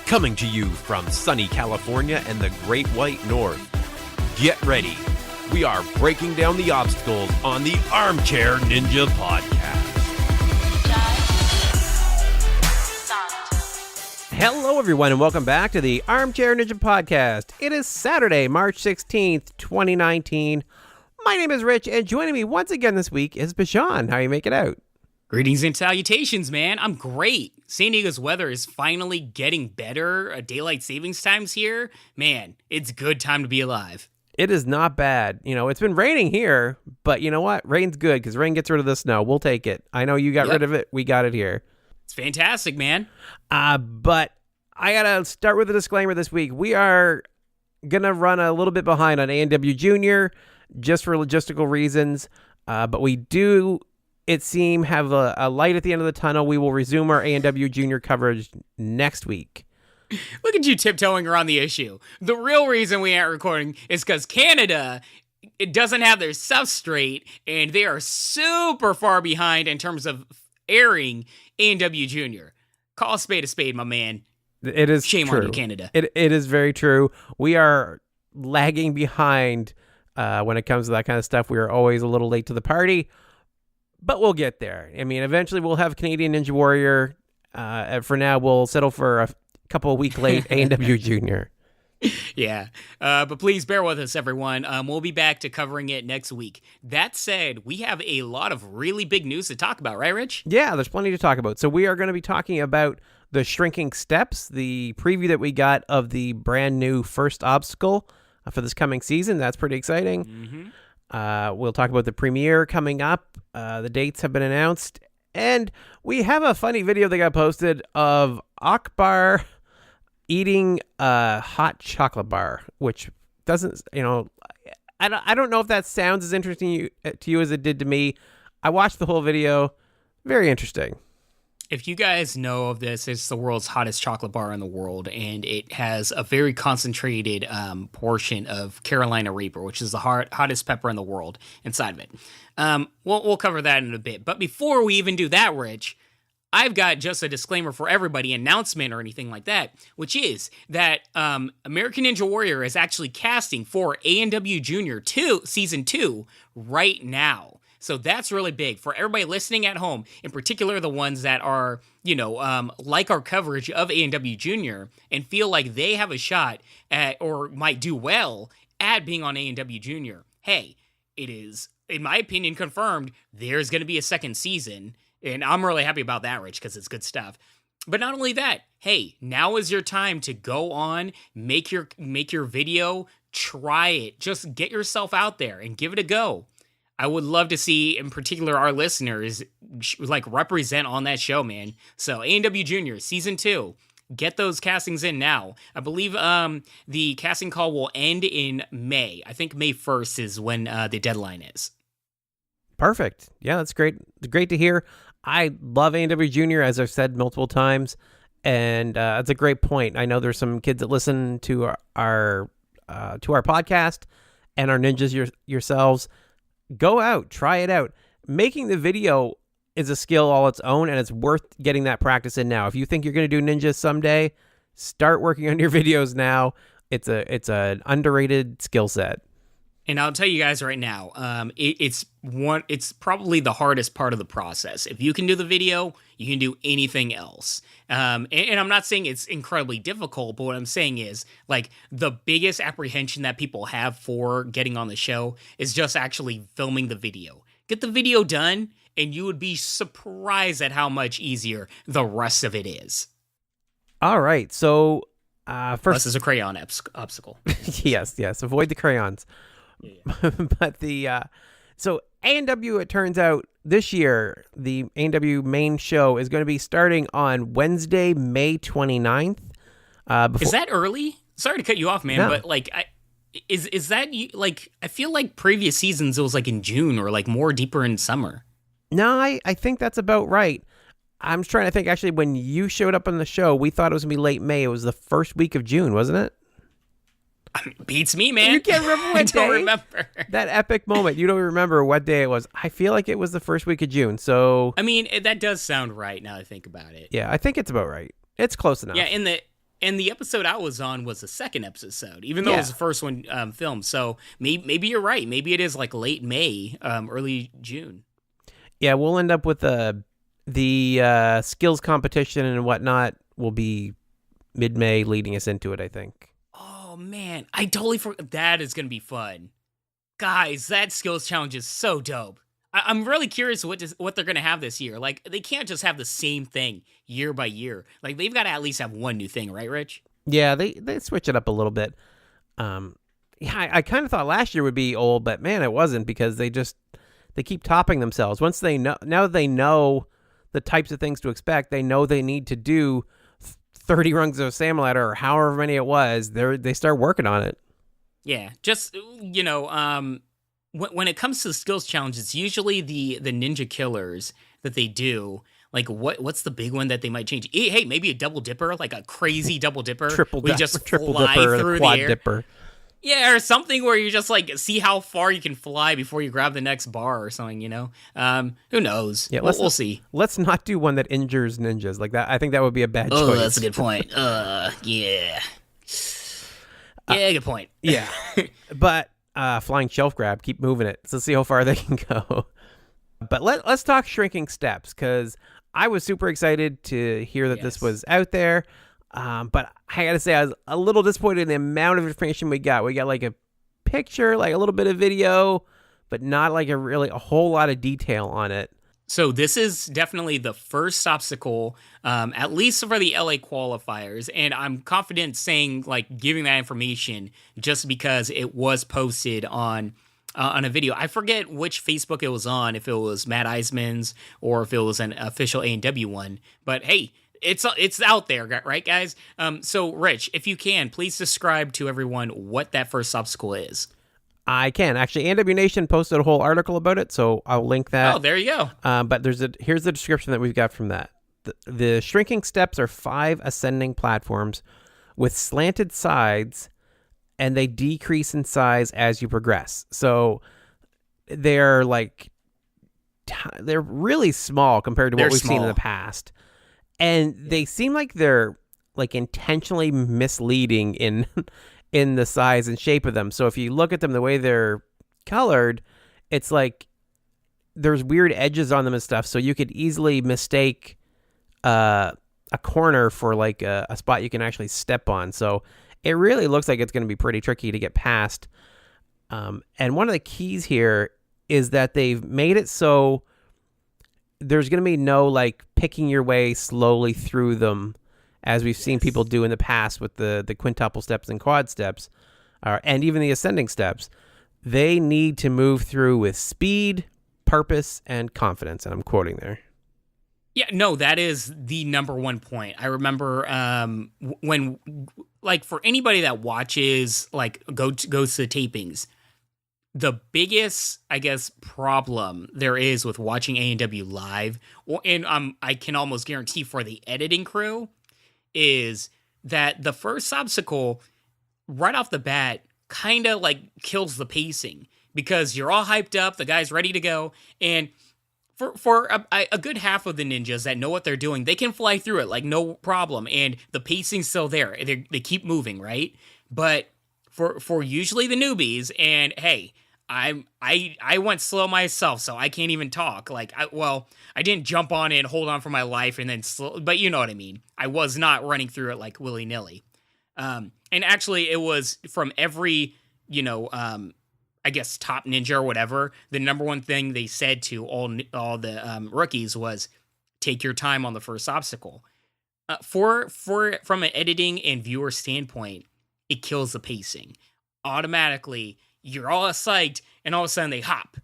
Coming to you from sunny California and the Great White North. Get ready. We are breaking down the obstacles on the Armchair Ninja Podcast. Hello, everyone, and welcome back to the Armchair Ninja Podcast. It is Saturday, March 16th, 2019. My name is Rich, and joining me once again this week is Bijan. How you make it out? Greetings and salutations, man. I'm great. San Diego's weather is finally getting better. Daylight savings time's here. Man, it's good time to be alive. It is not bad. You know, it's been raining here, but you know what? Rain's good because rain gets rid of the snow. We'll take it. I know you got rid of it. We got it here. It's fantastic, man. But I got to start with a disclaimer this week. We are going to run a little bit behind on ANW Junior just for logistical reasons. But we do, it seems, have a light at the end of the tunnel. We will resume our ANW Junior coverage next week. Look at you tiptoeing around the issue. The real reason we aren't recording is because Canada, it doesn't have their stuff straight, and they are super far behind in terms of airing ANW Junior. Call a spade, my man. It is Shame true. on you, Canada. It is very true. We are lagging behind when it comes to that kind of stuff. We are always a little late to the party, but we'll get there. I mean, eventually we'll have Canadian Ninja Warrior. For now, we'll settle for a couple of week late ANW Junior. Yeah, but please bear with us, everyone. We'll be back to covering it next week. That said, we have a lot of really big news to talk about, right, Rich? Yeah, there's plenty to talk about. So we are going to be talking about the Shrinking Steps, the preview that we got of the brand new first obstacle for this coming season. That's pretty exciting. Mm-hmm. We'll talk about the premiere coming up. The dates have been announced. And we have a funny video that got posted of Akbar eating a hot chocolate bar, which doesn't, I don't know if that sounds as interesting to you as it did to me. I watched the whole video. Very interesting. If you guys know of this, it's the world's hottest chocolate bar in the world, and it has a very concentrated portion of Carolina Reaper, which is the hottest pepper in the world, inside of it. We'll cover that in a bit. But before we even do that, Rich, I've got just a disclaimer for everybody, announcement or anything like that, which is that American Ninja Warrior is actually casting for ANW Junior 2 Season 2 right now. So that's really big for everybody listening at home, in particular the ones that are, like our coverage of ANW Junior and feel like they have a shot at, or might do well at being on ANW Junior. Hey, it is, in my opinion, confirmed there's going to be a second season, and I'm really happy about that, Rich, because it's good stuff. But not only that, hey, now is your time to go on, make your video, try it, just get yourself out there and give it a go. I would love to see, in particular, our listeners, represent on that show, man. So, ANW Junior, Season 2, get those castings in now. I believe the casting call will end in May. I think May 1st is when the deadline is. Perfect. Yeah, that's great. Great to hear. I love ANW Junior, as I've said multiple times, and that's a great point. I know there's some kids that listen to our podcast and are ninjas yourselves. Go out, try it out. Making the video is a skill all its own, and it's worth getting that practice in now. If you think you're going to do ninja someday, start working on your videos now. It's an underrated skill set. And I'll tell you guys right now, it's probably the hardest part of the process. If you can do the video, you can do anything else. And I'm not saying it's incredibly difficult, but what I'm saying is, the biggest apprehension that people have for getting on the show is just actually filming the video. Get the video done, and you would be surprised at how much easier the rest of it is. All right, so first... This is a Crayon Eps Obstacle. Yes, avoid the crayons. Yeah. But so ANW, it turns out this year, the ANW main show is going to be starting on Wednesday, May 29th. Is that early? Sorry to cut you off, man, no. But is that I feel like previous seasons it was in June or more deeper in summer. No, I think that's about right. I'm trying to think, actually, when you showed up on the show, we thought it was going to be late May. It was the first week of June, wasn't it? Beats me, man. You can't remember what day? I don't remember. That epic moment. You don't remember what day it was. I feel like it was the first week of June, so... I mean, that does sound right now that I think about it. Yeah, I think it's about right. It's close enough. Yeah, And the episode I was on was the second episode, even though it was the first one filmed. So maybe you're right. Maybe it is like late May, early June. Yeah, we'll end up with the skills competition and whatnot will be mid-May, leading us into it, I think. Oh, man. I totally forgot. That is going to be fun. Guys, that skills challenge is so dope. I'm really curious what they're going to have this year. Like, they can't just have the same thing year by year. Like, they've got to at least have one new thing, right, Rich? Yeah, they switch it up a little bit. I kind of thought last year would be old, but man, it wasn't, because they keep topping themselves. Once they know, now that they know the types of things to expect, they know they need to do 30 rungs of salmon ladder or however many it was. They start working on it. Yeah, just, when it comes to the skills challenge, it's usually the ninja killers that they do. Like, what's the big one that they might change? Hey, maybe a double dipper, like a crazy double dipper. triple dipper, dipper, quad dipper. Yeah, or something where you just like see how far you can fly before you grab the next bar or something. Who knows? Yeah, we'll see. Let's not do one that injures ninjas like that. I think that would be a bad choice. Oh, that's a good point. Yeah. Yeah, good point. Yeah, but. Flying shelf grab, keep moving it. So see how far they can go. But let's talk shrinking steps, because I was super excited to hear that this was out there. But I gotta say, I was a little disappointed in the amount of information we got. We got like a picture, like a little bit of video, but not like a whole lot of detail on it. So this is definitely the first obstacle, at least for the LA qualifiers, and I'm confident saying, like, giving that information just because it was posted on a video. I forget which Facebook it was on, if it was Matt Eisman's or if it was an official ANW one, but hey, it's out there, right, guys? So, Rich, if you can, please describe to everyone what that first obstacle is. I can. Actually, ANW Nation posted a whole article about it, so I'll link that. Oh, there you go. But here's the description that we've got from that. The shrinking steps are 5 ascending platforms with slanted sides, and they decrease in size as you progress. So they're really small compared to what we've seen in the past. And they seem like they're like intentionally misleading in the size and shape of them. So if you look at them the way they're colored, it's like there's weird edges on them and stuff. So you could easily mistake a corner for like a spot you can actually step on. So it really looks like it's going to be pretty tricky to get past. And one of the keys here is that they've made it so there's going to be no like picking your way slowly through them, as we've seen people do in the past with the quintuple steps and quad steps, and even the ascending steps. They need to move through with speed, purpose, and confidence. And I'm quoting there. Yeah, no, that is the number one point. I remember when, like, for anybody that watches, like, goes to the tapings, the biggest, I guess, problem there is with watching A&W live, and I can almost guarantee for the editing crew, is that the first obstacle right off the bat kind of like kills the pacing, because you're all hyped up, the guy's ready to go, and for a good half of the ninjas that know what they're doing, they can fly through it like no problem, and the pacing's still there. They keep moving, right? But for usually the newbies, and hey, I went slow myself, so I can't even talk. Like, I didn't jump on it and hold on for my life and then slow, but you know what I mean. I was not running through it like willy-nilly. And actually, it was from every, I guess top ninja or whatever, the number one thing they said to all the rookies was, take your time on the first obstacle. From an editing and viewer standpoint, it kills the pacing. Automatically, you're all psyched, and all of a sudden they hop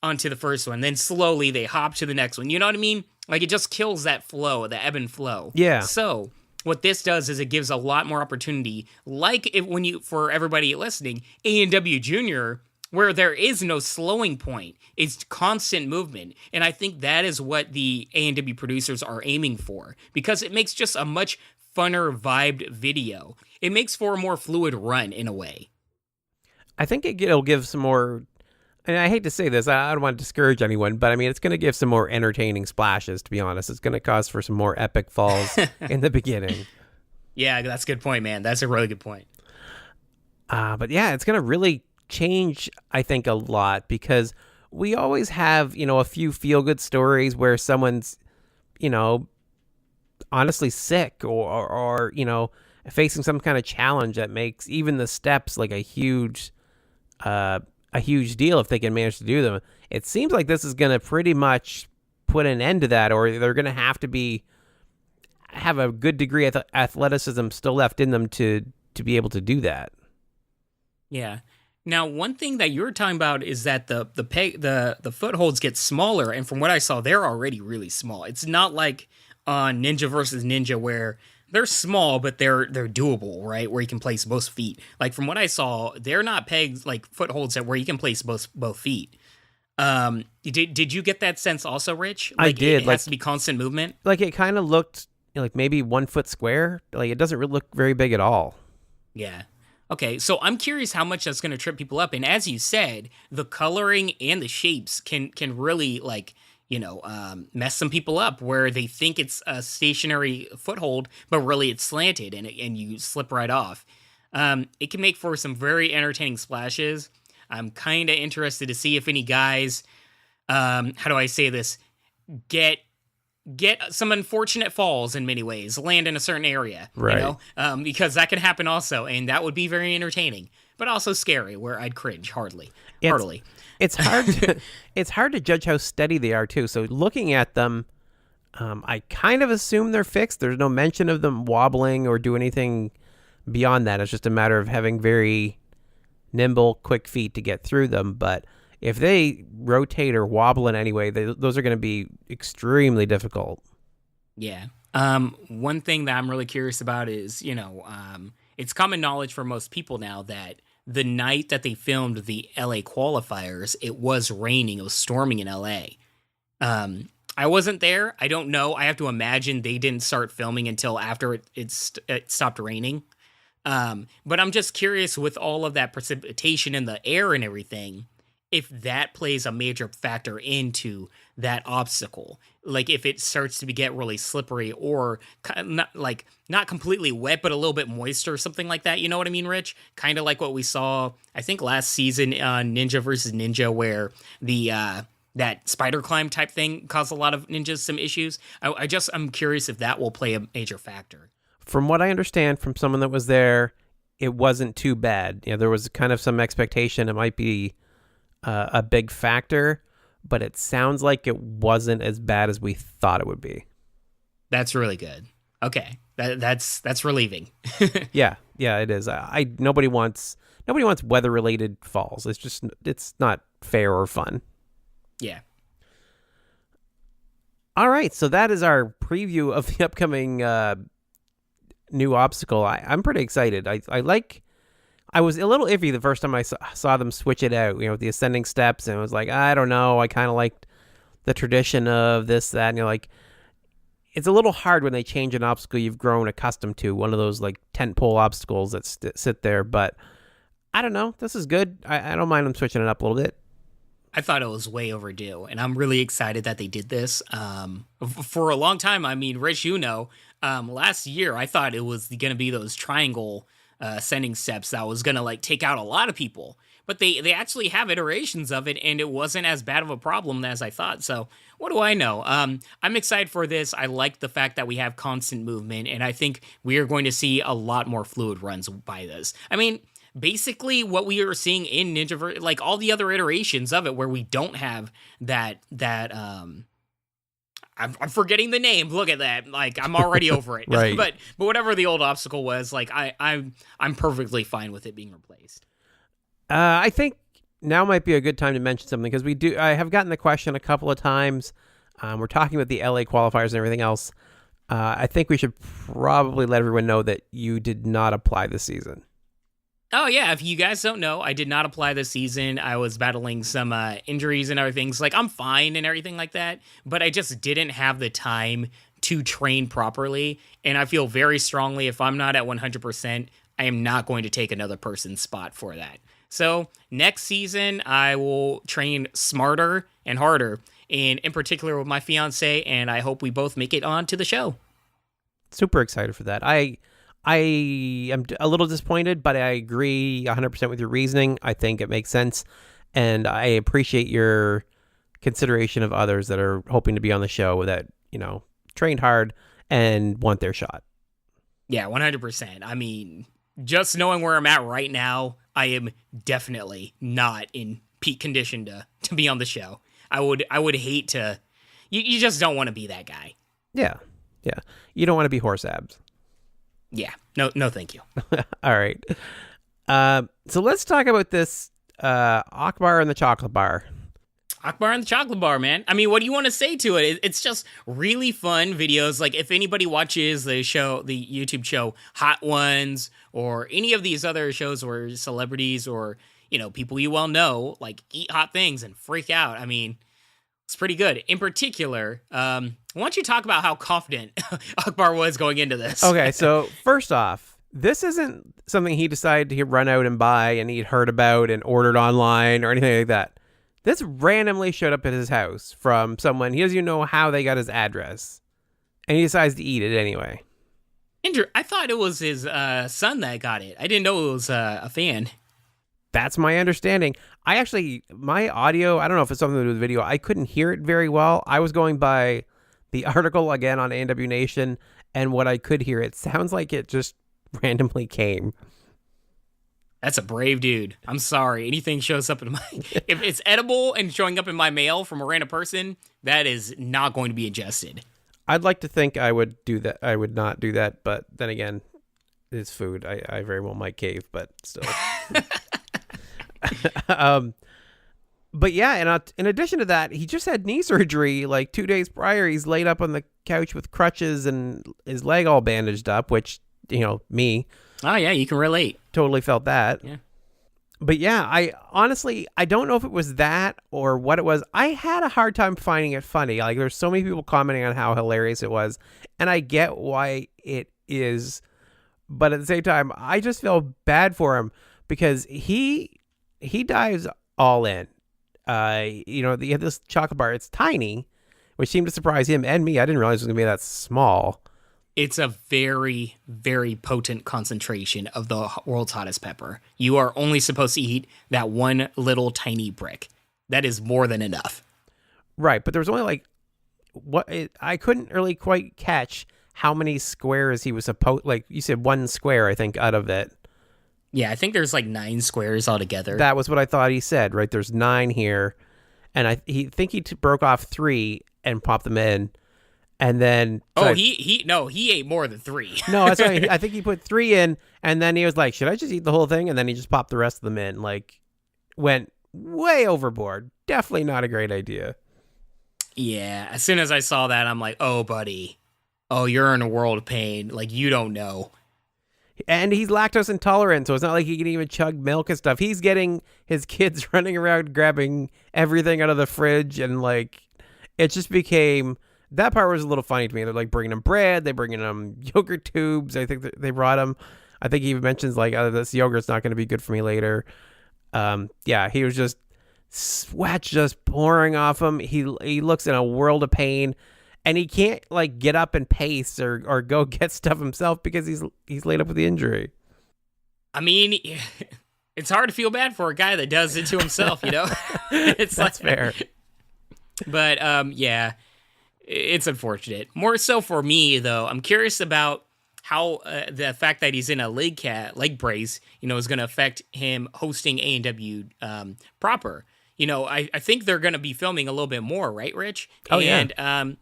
onto the first one. Then slowly they hop to the next one. You know what I mean? Like, it just kills that flow, the ebb and flow. Yeah. So what this does is it gives a lot more opportunity. Like for everybody listening, A&W Junior, where there is no slowing point. It's constant movement. And I think that is what the A&W producers are aiming for, because it makes just a much funner vibed video. It makes for a more fluid run in a way. I think it'll give some more, and I hate to say this, I don't want to discourage anyone, but I mean, it's going to give some more entertaining splashes, to be honest. It's going to cause for some more epic falls in the beginning. Yeah, that's a good point, man. That's a really good point. But yeah, it's going to really change, I think, a lot because we always have, a few feel good stories where someone's, you know, honestly sick or facing some kind of challenge that makes even the steps like a huge deal if they can manage to do them. It seems like this is going to pretty much put an end to that, or they're going to have a good degree of athleticism still left in them to be able to do that. Yeah. Now, one thing that you were talking about is that the footholds get smaller, and from what I saw, they're already really small. It's not like on Ninja versus Ninja where they're small, but they're doable, right? Where you can place both feet. Like from what I saw, they're not pegs like footholds that where you can place both feet. Did you get that sense also, Rich? I did. It has to be constant movement. Like it kind of looked like maybe 1 foot square. Like it doesn't really look very big at all. Yeah. Okay, so I'm curious how much that's going to trip people up. And as you said, the coloring and the shapes can really mess some people up where they think it's a stationary foothold, but really it's slanted and you slip right off. It can make for some very entertaining splashes. I'm kind of interested to see if any guys, how do I say this, get some unfortunate falls in many ways, land in a certain area, right? Because that can happen also, and that would be very entertaining, but also scary, where I'd cringe heartily. It's hard. It's hard to judge how steady they are too. So looking at them, I kind of assume they're fixed. There's no mention of them wobbling or do anything beyond that. It's just a matter of having very nimble, quick feet to get through them. But if they rotate or wobble in any way, those are going to be extremely difficult. Yeah. One thing that I'm really curious about is, it's common knowledge for most people now that the night that they filmed the LA qualifiers, it was raining. It was storming in LA. I wasn't there. I don't know. I have to imagine they didn't start filming until after it stopped raining. But I'm just curious with all of that precipitation in the air and everything, if that plays a major factor into that obstacle. Like if it starts to get really slippery or not completely wet, but a little bit moist or something like that. You know what I mean, Rich? Kind of like what we saw, I think last season on Ninja versus Ninja, where the, that spider climb type thing caused a lot of ninjas some issues. I'm curious if that will play a major factor. From what I understand from someone that was there, it wasn't too bad. There was kind of some expectation it might be a big factor, but it sounds like it wasn't as bad as we thought it would be. That's really good. Okay, that's relieving. yeah, it is. Nobody wants weather related falls. It's not fair or fun. Yeah. All right, so that is our preview of the upcoming new obstacle. I'm pretty excited. I was a little iffy the first time I saw them switch it out, with the ascending steps, and it was like, I don't know, I kind of liked the tradition of this, that, and it's a little hard when they change an obstacle you've grown accustomed to, one of those tent pole obstacles that sit there, but I don't know, this is good. I don't mind them switching it up a little bit. I thought it was way overdue, and I'm really excited that they did this. For a long time, I mean, Rich, last year I thought it was going to be those triangle ascending steps that was going to take out a lot of people. But they actually have iterations of it, and it wasn't as bad of a problem as I thought. So what do I know? I'm excited for this. I like the fact that we have constant movement, and I think we are going to see a lot more fluid runs by this. I mean, basically what we are seeing in Ninja, all the other iterations of it where we don't have that I'm forgetting the name. Look at that. I'm already over it. Right. But whatever the old obstacle was, I'm perfectly fine with it being replaced. I think now might be a good time to mention something because I have gotten the question a couple of times. We're talking about the LA qualifiers and everything else. I think we should probably let everyone know that you did not apply this season. Oh, yeah. If you guys don't know, I did not apply this season. I was battling some injuries and other things. I'm fine and everything like that, but I just didn't have the time to train properly. And I feel very strongly if I'm not at 100%, I am not going to take another person's spot for that. So next season, I will train smarter and harder, and in particular with my fiance, and I hope we both make it on to the show. Super excited for that. I am a little disappointed, but I agree 100% with your reasoning. I think it makes sense, and I appreciate your consideration of others that are hoping to be on the show that, trained hard and want their shot. Yeah, 100%. I mean, just knowing where I'm at right now, I am definitely not in peak condition to be on the show. I would hate to. You just don't want to be that guy. Yeah. You don't want to be horse abs. Yeah. No, thank you. All right. So let's talk about this Akbar and the chocolate bar. Akbar and the chocolate bar, man. I mean, what do you want to say to it? It's just really fun videos. Like, if anybody watches the YouTube show Hot Ones, or any of these other shows where celebrities or, people you well know, like, eat hot things and freak out. I mean, it's pretty good. In particular, why don't you talk about how confident Akbar was going into this? Okay, so first off, this isn't something he decided to run out and buy and he'd heard about and ordered online or anything like that. This randomly showed up at his house from someone. He doesn't even know how they got his address. And he decides to eat it anyway. Andrew, I thought it was his son that got it. I didn't know it was a fan. That's my understanding. My audio, I don't know if it's something to do with the video. I couldn't hear it very well. I was going by the article again on ANW Nation, and what I could hear, it sounds like it just randomly came. That's a brave dude. I'm sorry. Anything shows up in my... If it's edible and showing up in my mail from a random person, that is not going to be ingested. I'd like to think I would do that. I would not do that, but then again, it's food. I very well might cave, but still. But yeah, and in addition to that, he just had knee surgery like 2 days prior. He's laid up on the couch with crutches and his leg all bandaged up, which, me. Oh, yeah, you can relate. Totally felt that. Yeah. But yeah, I honestly don't know if it was that or what it was. I had a hard time finding it funny. Like, there's so many people commenting on how hilarious it was, and I get why it is. But at the same time, I just feel bad for him because he dives all in. He had this chocolate bar. It's tiny, which seemed to surprise him and me. I didn't realize it was going to be that small. It's a very, very potent concentration of the world's hottest pepper. You are only supposed to eat that one little tiny brick. That is more than enough. Right, but there was only I couldn't really quite catch how many squares he was supposed. Like you said, 1 square, I think, out of it. Yeah, I think there's 9 squares altogether. That was what I thought he said. Right, there's 9 here, and he broke off 3 and popped them in. And then he ate more than 3. No, that's right. I think he put 3 in, and then he was like, "Should I just eat the whole thing?" And then he just popped the rest of them in. Like, went way overboard. Definitely not a great idea. Yeah, as soon as I saw that, I'm like, "Oh, buddy, oh, you're in a world of pain. Like, you don't know." And he's lactose intolerant, so it's not like he can even chug milk and stuff. He's getting his kids running around grabbing everything out of the fridge, and it just became. That part was a little funny to me. They're bringing him bread. They're bringing him yogurt tubes. I think they brought him. I think he even mentions this yogurt's not going to be good for me later. Yeah, he was just sweat just pouring off him. He looks in a world of pain, and he can't get up and pace or go get stuff himself because he's laid up with the injury. I mean, it's hard to feel bad for a guy that does it to himself. That's fair. But yeah. It's unfortunate. More so for me, though, I'm curious about how the fact that he's in a leg brace, is going to affect him hosting A&W proper. I think they're going to be filming a little bit more, right, Rich? Oh, and,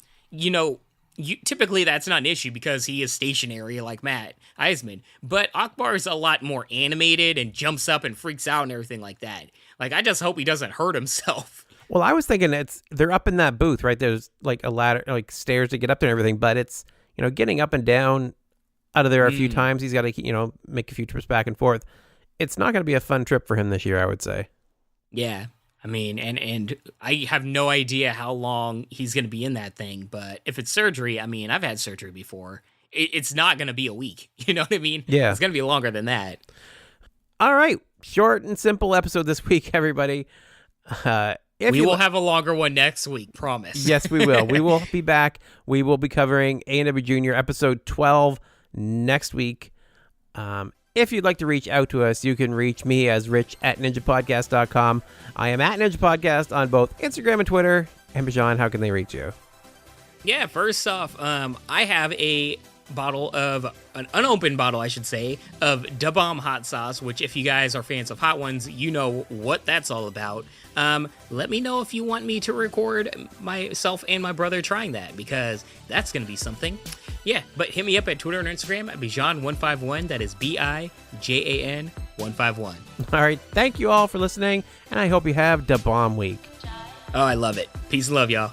typically that's not an issue because he is stationary like Matt Eisman. But Akbar is a lot more animated and jumps up and freaks out and everything like that. I just hope he doesn't hurt himself. Well, I was thinking they're up in that booth, right? There's a ladder, stairs to get up there and everything, but it's, getting up and down out of there a few times. He's got to, make a few trips back and forth. It's not going to be a fun trip for him this year, I would say. Yeah. I mean, and I have no idea how long he's going to be in that thing, but if it's surgery, I mean, I've had surgery before. It's not going to be a week. You know what I mean? Yeah. It's going to be longer than that. All right. Short and simple episode this week, everybody. We will have a longer one next week, promise. Yes, we will. We will be back. We will be covering A&W Junior episode 12 next week. If you'd like to reach out to us, you can reach me as rich@ninjapodcast.com. I am at Ninja Podcast on both Instagram and Twitter. And Bijan, how can they reach you? Yeah, first off, I have an unopened bottle, I should say, of Da Bomb hot sauce, which if you guys are fans of hot ones, you know what that's all about. Let me know if you want me to record myself and my brother trying that, because that's going to be something. Yeah, but hit me up at Twitter and Instagram at Bijan151. That is Bijan 151. All right, thank you all for listening, and I hope you have Da Bomb week. Oh, I love it. Peace and love, y'all.